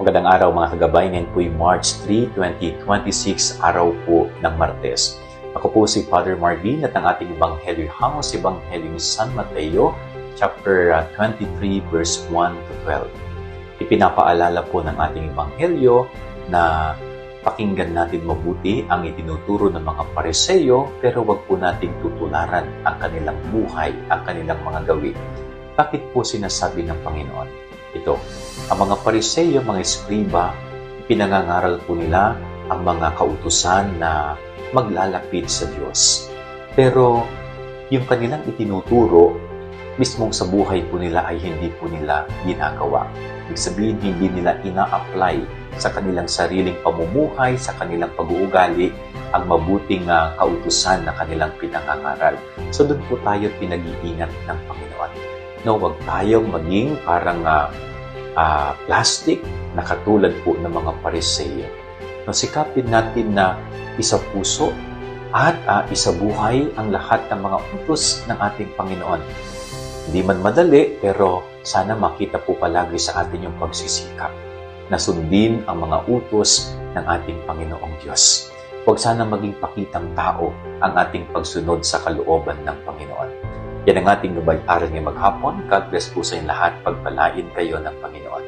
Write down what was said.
Magandang araw mga kagabay, ngayon po yung March 3, 2026, araw po ng Martes. Ako po si Father Marvin at ang ating Ebanghelyo hango sa Ebanghelyo ni San Mateo, chapter 23, verse 1 to 12. Ipinapaalala po ng ating Ebanghelyo na pakinggan natin mabuti ang itinuturo ng mga Pariseo pero wag po nating tutularan ang kanilang buhay, ang kanilang mga gawin. Bakit po sinasabi ng Panginoon ito? Ang mga Pariseo, mga eskriba, pinangangaral po nila ang mga kautusan na maglalapit sa Diyos. Pero yung kanilang itinuturo, mismong sa buhay po nila ay hindi po nila ginagawa. Ibig sabihin, hindi nila ina-apply sa kanilang sariling pamumuhay, sa kanilang pag-uugali, ang mabuting kautusan na kanilang pinangangaral. So doon po tayo pinag-iingat ng Panginoon. No, wag tayong maging parang plastic na katulad po ng mga Pariseo. No, sikapin natin na isa puso at isa buhay ang lahat ng mga utos ng ating Panginoon. Hindi man madali, pero sana makita po palagi sa atin yung pagsisikap na sundin ang mga utos ng ating Panginoong Diyos. Huwag sana maging pakitang tao ang ating pagsunod sa kalooban ng Panginoon. Yan ang ating gabay-aral ngayong maghapon. God bless po sa inyo lahat. Pagpalain kayo ng Panginoon.